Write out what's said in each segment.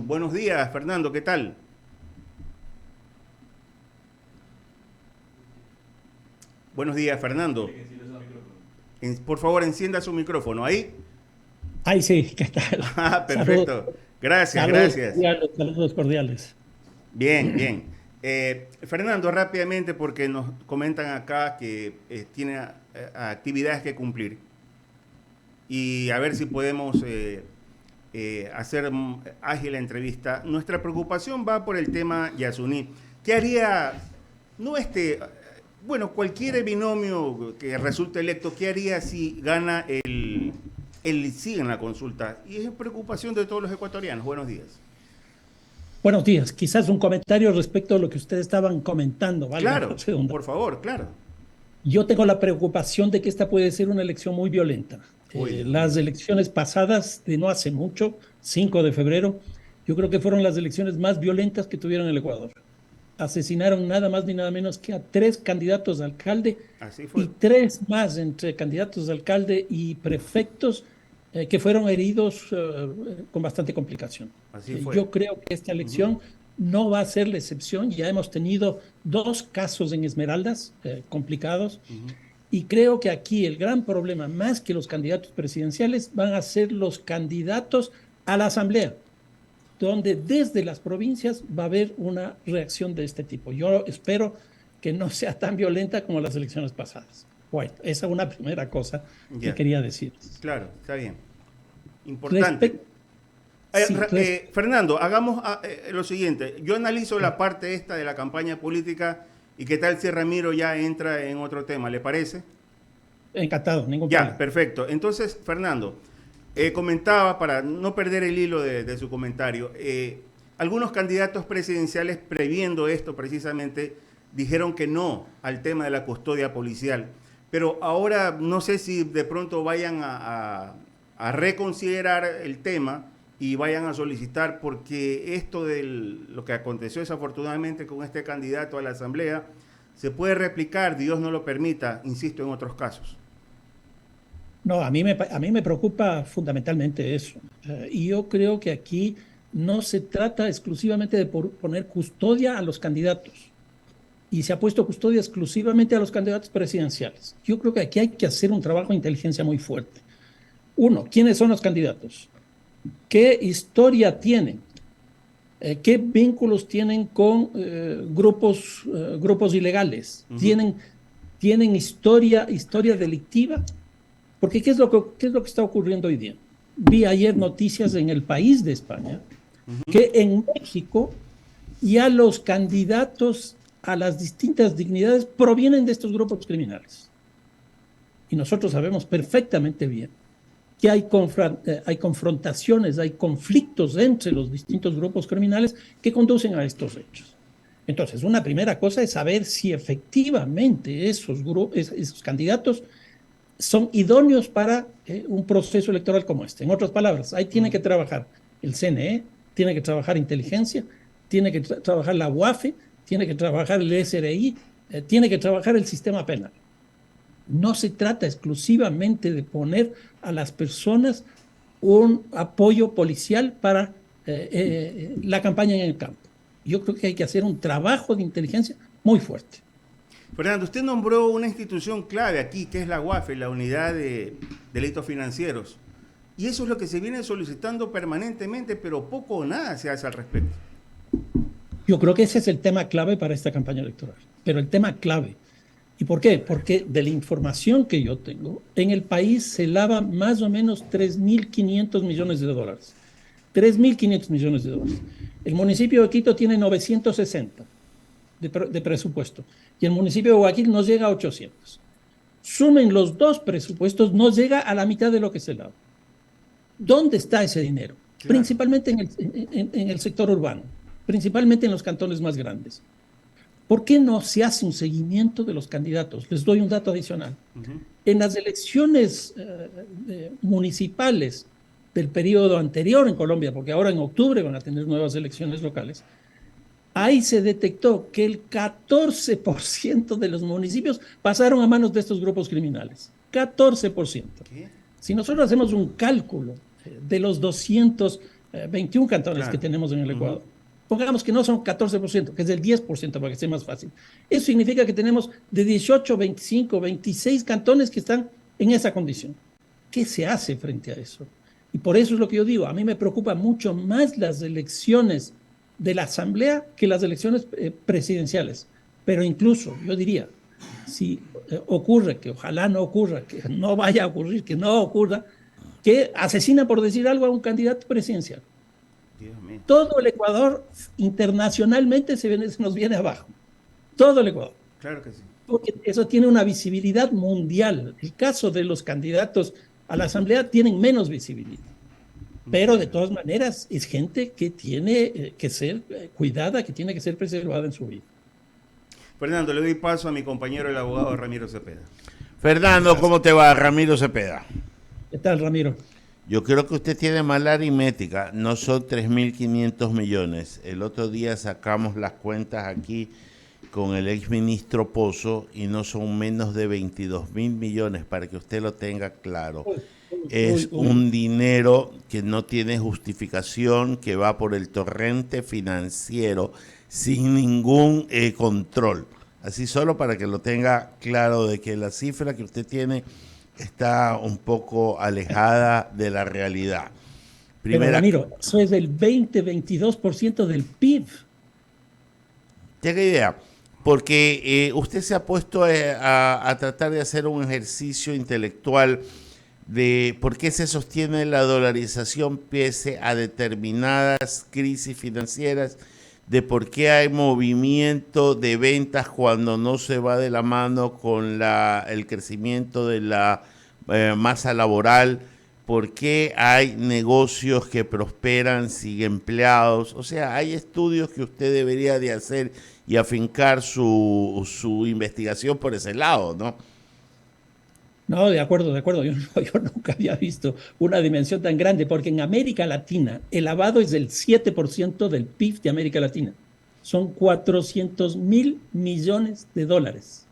Buenos días, Fernando, ¿qué tal? Buenos días, Fernando. Por favor, encienda su micrófono. ¿Ahí? Ay, sí, ¿qué tal? Ah, Saludos, perfecto. Gracias, saludos gracias. cordiales, saludos cordiales. Bien, bien. Fernando, rápidamente, porque nos comentan acá que tiene actividades que cumplir y a ver si podemos hacer ágil la entrevista. Nuestra preocupación va por el tema Yasuní. ¿Qué haría, no bueno, cualquier binomio que resulte electo, qué haría si gana el sí en la consulta? Y es preocupación de todos los ecuatorianos. Buenos días. Buenos días, quizás un comentario respecto a lo que ustedes estaban comentando, valga la Claro, por redundancia. favor, claro. Yo tengo la preocupación de que esta puede ser una elección muy violenta. Uy, Dios Las mío. elecciones pasadas, de no hace mucho, 5 de febrero, yo creo que fueron las elecciones más violentas que tuvieron el Ecuador. Asesinaron nada más ni nada menos que a 3 candidatos a alcalde Así fue. y 3 más entre candidatos a alcalde y prefectos que fueron heridos con bastante complicación. Así fue. Yo creo que esta Ujú, elección no va a ser la excepción. Ya hemos tenido 2 casos en Esmeraldas complicados ujú. y creo que aquí el gran problema, más que los candidatos presidenciales, van a ser los candidatos a la asamblea donde desde las provincias va a haber una reacción de este tipo. Yo espero que no sea tan violenta como las elecciones pasadas. Bueno, esa es una primera cosa que Ya, quería decirles. claro, está bien. Importante. Respecto, sí, Fernando, hagamos lo siguiente. Yo analizo la parte esta de la campaña política y qué tal si Ramiro ya entra en otro tema, ¿le parece? encantado, ningún Ya, problema. perfecto. Entonces, Fernando, comentaba, para no perder el hilo de su comentario, algunos candidatos presidenciales previendo esto precisamente dijeron que no al tema de la custodia policial. Pero ahora no sé si de pronto vayan a reconsiderar el tema y vayan a solicitar, porque esto de lo que aconteció desafortunadamente con este candidato a la Asamblea se puede replicar, Dios no lo permita, insisto, en otros casos. No, a mí me preocupa fundamentalmente eso. Y yo creo que aquí no se trata exclusivamente de poner custodia a los candidatos. Y se ha puesto custodia exclusivamente a los candidatos presidenciales. Yo creo que aquí hay que hacer un trabajo de inteligencia muy fuerte. Uno, ¿quiénes son los candidatos? ¿Qué historia tienen? ¿Qué vínculos tienen con grupos ilegales? Ujú. ¿Tienen historia delictiva? Porque ¿qué es lo que está ocurriendo hoy día? Vi ayer noticias en el país de España que en México ya los candidatos a las distintas dignidades provienen de estos grupos criminales. Y nosotros sabemos perfectamente bien que hay confrontaciones, hay conflictos entre los distintos grupos criminales que conducen a estos hechos. Entonces, una primera cosa es saber si efectivamente esos candidatos son idóneos para un proceso electoral como este. En otras palabras, ahí tiene que trabajar el CNE, tiene que trabajar inteligencia, tiene que trabajar la UAFE, tiene que trabajar el SRI, tiene que trabajar el sistema penal. No se trata exclusivamente de poner a las personas un apoyo policial para la campaña en el campo. Yo creo que hay que hacer un trabajo de inteligencia muy fuerte. Fernando, usted nombró una institución clave aquí, que es la UAFE, la Unidad de Delitos Financieros. Y eso es lo que se viene solicitando permanentemente, pero poco o nada se hace al respecto. Yo creo que ese es el tema clave para esta campaña electoral. Pero el tema clave. ¿Y por qué? Porque de la información que yo tengo, en el país se lava más o menos 3.500 millones de dólares. 3.500 millones de dólares. El municipio de Quito tiene 960 de presupuesto y el municipio de Guayaquil nos llega a 800. Sumen los dos presupuestos, nos llega a la mitad de lo que se lava. ¿Dónde está ese dinero? Claro. Principalmente en el sector urbano, principalmente en los cantones más grandes. ¿Por qué no se hace un seguimiento de los candidatos? Les doy un dato adicional. Ujú. En las elecciones municipales del periodo anterior en Colombia, porque ahora en octubre van a tener nuevas elecciones locales, ahí se detectó que el 14% de los municipios pasaron a manos de estos grupos criminales. 14%. ¿Qué? Si nosotros hacemos un cálculo de los 200 21 cantones Claro. que tenemos en el Ecuador. Pongamos que no son 14%, que es del 10% para que sea más fácil. Eso significa que tenemos de 18, 25, 26 cantones que están en esa condición. ¿Qué se hace frente a eso? Y por eso es lo que yo digo, a mí me preocupa mucho más las elecciones de la Asamblea que las elecciones presidenciales. Pero incluso, yo diría, si ocurre, que ojalá no ocurra, que no vaya a ocurrir, que no ocurra, que asesina, por decir algo, a un candidato presidencial. Dios mío. Todo el Ecuador internacionalmente se nos viene abajo. Todo el Ecuador. Claro que sí. Porque eso tiene una visibilidad mundial. El caso de los candidatos a la Asamblea tienen menos visibilidad. Pero de todas maneras es gente que tiene que ser cuidada, que tiene que ser preservada en su vida. Fernando, le doy paso a mi compañero, el abogado Ramiro Cepeda. Fernando, ¿cómo te va? Ramiro Cepeda. ¿Qué tal, Ramiro? Yo creo que usted tiene mala aritmética. No son 3.500 millones. El otro día sacamos las cuentas aquí con el exministro Pozo y no son menos de 22.000 millones, para que usted lo tenga claro. Es un dinero que no tiene justificación, que va por el torrente financiero sin ningún control. Así solo para que lo tenga claro de que la cifra que usted tiene está un poco alejada de la realidad. Pero Ramiro, eso es del 20-22% del PIB. Tenga idea, porque usted se ha puesto a tratar de hacer un ejercicio intelectual de por qué se sostiene la dolarización pese a determinadas crisis financieras, de por qué hay movimiento de ventas cuando no se va de la mano con el crecimiento de la masa laboral, por qué hay negocios que prosperan sin empleados. O sea, hay estudios que usted debería de hacer y afincar su investigación por ese lado, ¿no? No, de acuerdo, de acuerdo. Yo nunca había visto una dimensión tan grande, porque en América Latina el lavado es del 7% del PIB de América Latina. Son 400.000 millones de dólares.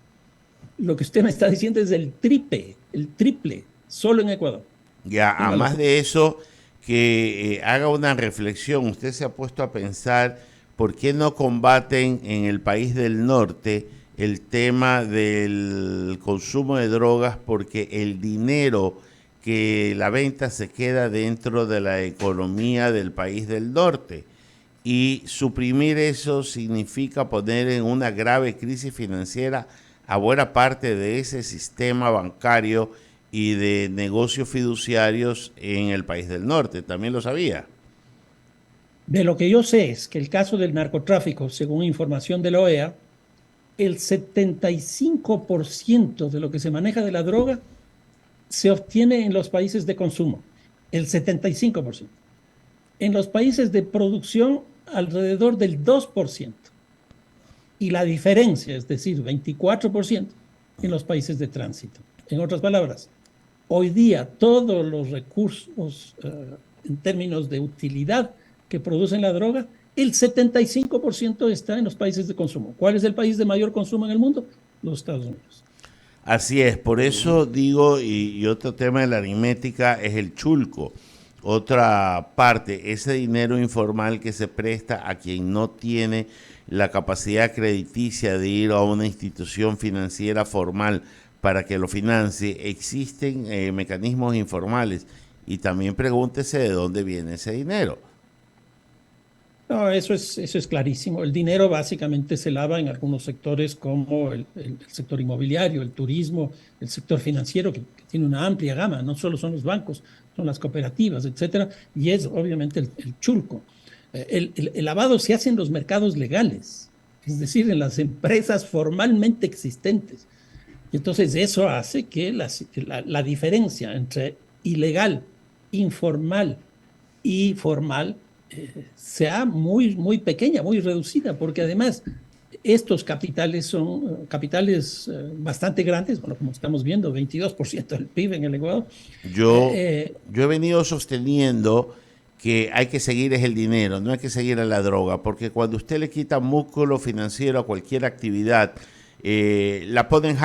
Lo que usted me está diciendo es el triple, solo en Ecuador. Ya, a más de eso, que haga una reflexión. Usted se ha puesto a pensar por qué no combaten en el país del norte el tema del consumo de drogas, porque el dinero que la venta se queda dentro de la economía del país del norte, y suprimir eso significa poner en una grave crisis financiera a buena parte de ese sistema bancario y de negocios fiduciarios en el país del norte. ¿También lo sabía? De lo que yo sé es que el caso del narcotráfico, según información de la OEA, el 75% de lo que se maneja de la droga se obtiene en los países de consumo, el 75%. En los países de producción, alrededor del 2%. Y la diferencia, es decir, 24%, en los países de tránsito. En otras palabras, hoy día todos los recursos en términos de utilidad que producen la droga, el 75% está en los países de consumo. ¿Cuál es el país de mayor consumo en el mundo? Los Estados Unidos. Así es, por eso digo, y otro tema de la aritmética es el chulco. Otra parte, ese dinero informal que se presta a quien no tiene la capacidad crediticia de ir a una institución financiera formal para que lo financie. Existen mecanismos informales, y también pregúntese de dónde viene ese dinero. No, eso es clarísimo. El dinero básicamente se lava en algunos sectores como el sector inmobiliario, el turismo, el sector financiero, que tiene una amplia gama. No solo son los bancos, son las cooperativas, etcétera. Y es obviamente el chulco. El lavado se hace en los mercados legales, es decir, en las empresas formalmente existentes. Y entonces eso hace que la diferencia entre ilegal, informal y formal sea muy, muy pequeña, muy reducida, porque además estos capitales son capitales bastante grandes, bueno, como estamos viendo, 22% del PIB en el Ecuador. Yo he venido sosteniendo que hay que seguir es el dinero, no hay que seguir a la droga, porque cuando usted le quita músculo financiero a cualquier actividad, la pone en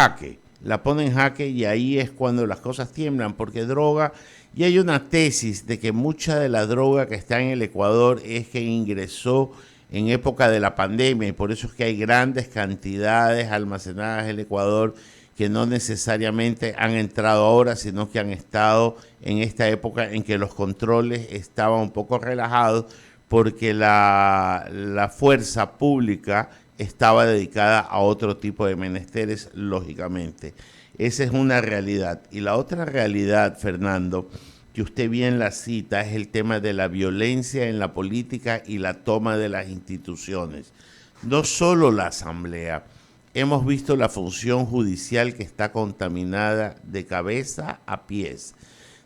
jaque, y ahí es cuando las cosas tiemblan, porque droga Y hay una tesis de que mucha de la droga que está en el Ecuador es que ingresó en época de la pandemia y por eso es que hay grandes cantidades almacenadas en el Ecuador que no necesariamente han entrado ahora, sino que han estado en esta época en que los controles estaban un poco relajados porque la fuerza pública estaba dedicada a otro tipo de menesteres, lógicamente. Esa es una realidad. Y la otra realidad, Fernando, que usted bien la cita, es el tema de la violencia en la política y la toma de las instituciones. No solo la Asamblea, hemos visto la función judicial que está contaminada de cabeza a pies.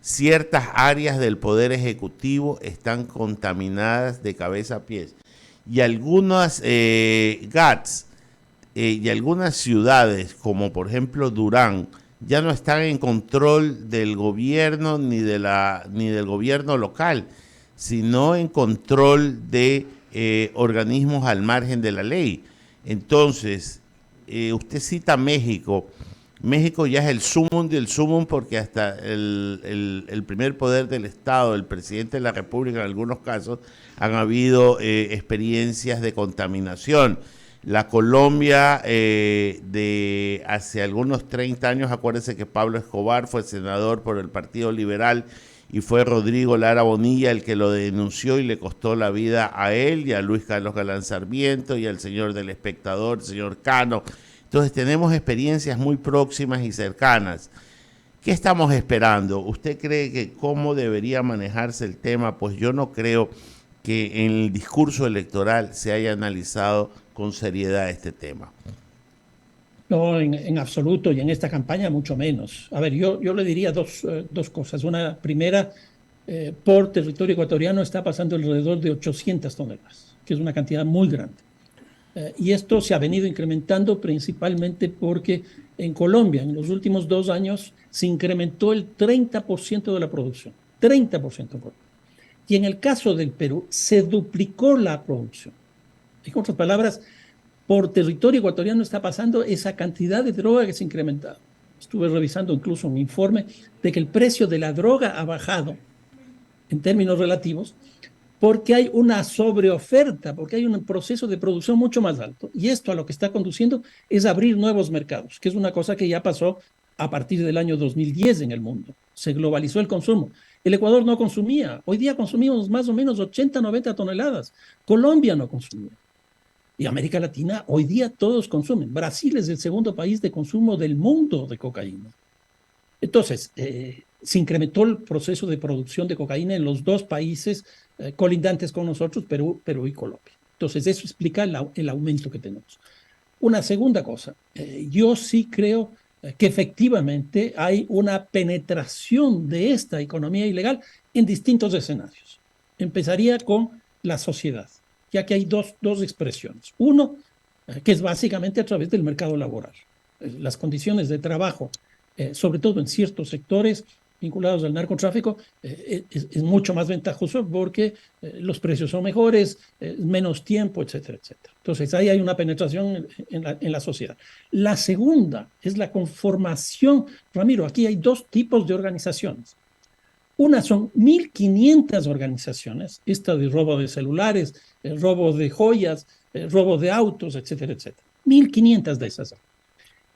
Ciertas áreas del Poder Ejecutivo están contaminadas de cabeza a pies. Y algunas GATS y algunas ciudades, como por ejemplo Durán, ya no están en control del gobierno ni del gobierno local, sino en control de organismos al margen de la ley. Entonces, usted cita México. México ya es el sumum del sumum porque hasta el primer poder del Estado, el presidente de la República en algunos casos, han habido experiencias de contaminación. La Colombia de hace algunos 30 años, acuérdense que Pablo Escobar fue senador por el Partido Liberal y fue Rodrigo Lara Bonilla el que lo denunció y le costó la vida a él y a Luis Carlos Galán Sarmiento y al señor del Espectador, el señor Cano. Entonces tenemos experiencias muy próximas y cercanas. ¿Qué estamos esperando? ¿Usted cree que cómo debería manejarse el tema? Pues yo no creo que en el discurso electoral se haya analizado con seriedad este tema. No, en absoluto, y en esta campaña mucho menos. A ver, yo le diría dos cosas. Una primera, por territorio ecuatoriano está pasando alrededor de 800 toneladas, que es una cantidad muy grande. Y esto se ha venido incrementando principalmente porque en Colombia en los últimos 2 años se incrementó el 30% de la producción, 30%. Y en el caso del Perú se duplicó la producción. En otras palabras, por territorio ecuatoriano está pasando esa cantidad de droga que se ha incrementado. Estuve revisando incluso un informe de que el precio de la droga ha bajado en términos relativos porque hay una sobreoferta, porque hay un proceso de producción mucho más alto. Y esto a lo que está conduciendo es abrir nuevos mercados, que es una cosa que ya pasó a partir del año 2010 en el mundo. Se globalizó el consumo. El Ecuador no consumía. Hoy día consumimos más o menos 80, 90 toneladas. Colombia no consumía. Y América Latina, hoy día todos consumen. Brasil es el segundo país de consumo del mundo de cocaína. Entonces, se incrementó el proceso de producción de cocaína en los 2 países colindantes con nosotros, Perú y Colombia. Entonces, eso explica el aumento que tenemos. Una segunda cosa, yo sí creo que efectivamente hay una penetración de esta economía ilegal en distintos escenarios. Empezaría con la sociedad, ya que hay dos expresiones. Uno, que es básicamente a través del mercado laboral. Las condiciones de trabajo, sobre todo en ciertos sectores vinculados al narcotráfico, es mucho más ventajoso porque los precios son mejores, menos tiempo, etcétera, etcétera. Entonces, ahí hay una penetración en la sociedad. La segunda es la conformación. Ramiro, aquí hay 2 tipos de organizaciones. Una son 1.500 organizaciones, esta de robo de celulares, robo de joyas, robo de autos, etcétera, etcétera. 1.500 de esas.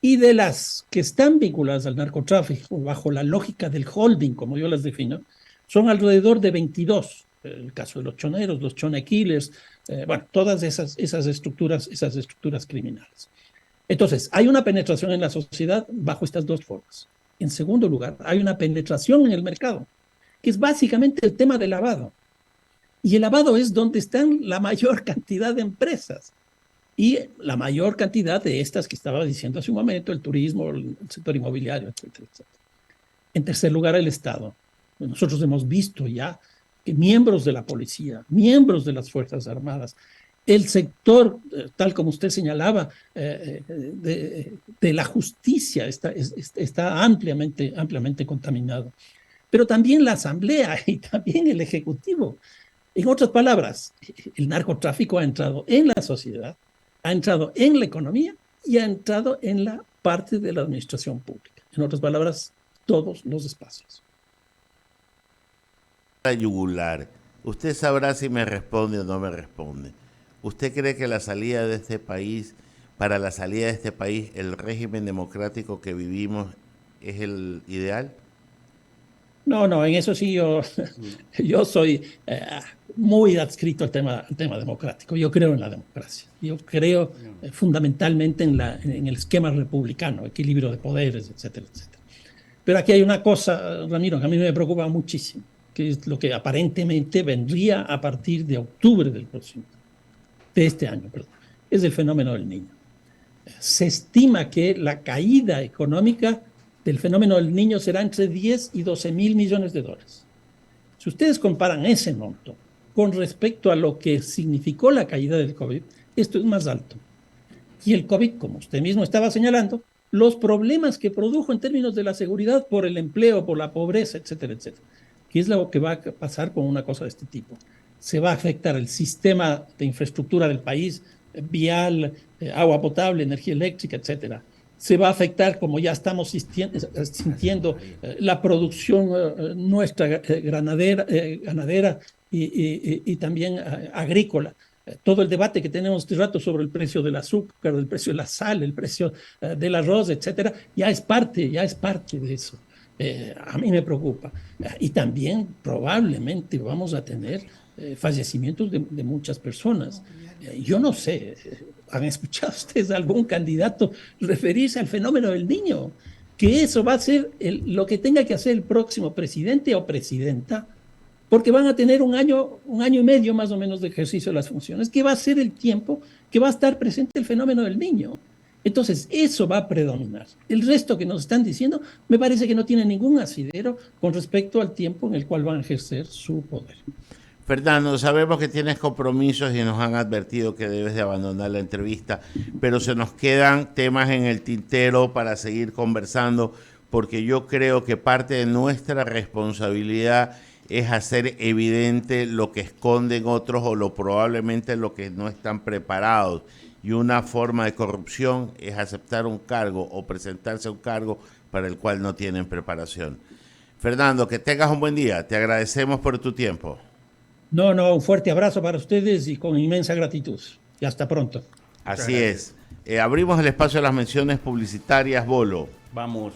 Y de las que están vinculadas al narcotráfico bajo la lógica del holding, como yo las defino, son alrededor de 22. El caso de los choneros, los chone killers, bueno, todas esas estructuras criminales. Entonces, hay una penetración en la sociedad bajo estas 2 formas. En segundo lugar, hay una penetración en el mercado, que es básicamente el tema del lavado. Y el lavado es donde están la mayor cantidad de empresas. Y la mayor cantidad de estas que estaba diciendo hace un momento, el turismo, el sector inmobiliario, etcétera, etcétera. En tercer lugar, el Estado. Nosotros hemos visto ya que miembros de la policía, miembros de las Fuerzas Armadas, el sector, tal como usted señalaba, de la justicia está ampliamente contaminado. Pero también la Asamblea y también el Ejecutivo. En otras palabras, el narcotráfico ha entrado en la sociedad, ha entrado en la economía y ha entrado en la parte de la administración pública. En otras palabras, todos los espacios. la yugular. Usted sabrá si me responde o no me responde. ¿Usted cree que la salida de este país, para la salida de este país, el régimen democrático que vivimos es el ideal? No, en eso sí yo soy muy adscrito al tema democrático. Yo creo en la democracia. Yo creo fundamentalmente en el esquema republicano, equilibrio de poderes, etcétera, etcétera. Pero aquí hay una cosa, Ramiro, que a mí me preocupa muchísimo, que es lo que aparentemente vendría a partir de octubre de este año, perdón. Es el fenómeno del niño. Se estima que la caída económica del fenómeno del niño será entre 10 y 12 mil millones de dólares. Si ustedes comparan ese monto con respecto a lo que significó la caída del COVID, esto es más alto. Y el COVID, como usted mismo estaba señalando, los problemas que produjo en términos de la seguridad por el empleo, por la pobreza, etcétera, etcétera. ¿Qué es lo que va a pasar con una cosa de este tipo? Se va a afectar el sistema de infraestructura del país, vial, agua potable, energía eléctrica, etcétera. Se va a afectar, como ya estamos sintiendo, la producción nuestra ganadera y también agrícola. Todo el debate que tenemos este rato sobre el precio del azúcar, el precio de la sal, el precio del arroz, etcétera, ya es parte de eso. A mí me preocupa. Y también probablemente vamos a tener fallecimientos de muchas personas. Yo no sé, ¿han escuchado ustedes a algún candidato referirse al fenómeno del niño? Que eso va a ser lo que tenga que hacer el próximo presidente o presidenta, porque van a tener un año y medio más o menos de ejercicio de las funciones, que va a ser el tiempo que va a estar presente el fenómeno del niño. Entonces, eso va a predominar. El resto que nos están diciendo, me parece que no tiene ningún asidero con respecto al tiempo en el cual van a ejercer su poder. Fernando, sabemos que tienes compromisos y nos han advertido que debes de abandonar la entrevista, pero se nos quedan temas en el tintero para seguir conversando, porque yo creo que parte de nuestra responsabilidad es hacer evidente lo que esconden otros o probablemente lo que no están preparados. Y una forma de corrupción es aceptar un cargo o presentarse a un cargo para el cual no tienen preparación. Fernando, que tengas un buen día. Te agradecemos por tu tiempo. No, un fuerte abrazo para ustedes y con inmensa gratitud. Y hasta pronto. Así es. Abrimos el espacio de las menciones publicitarias, Bolo. Vamos.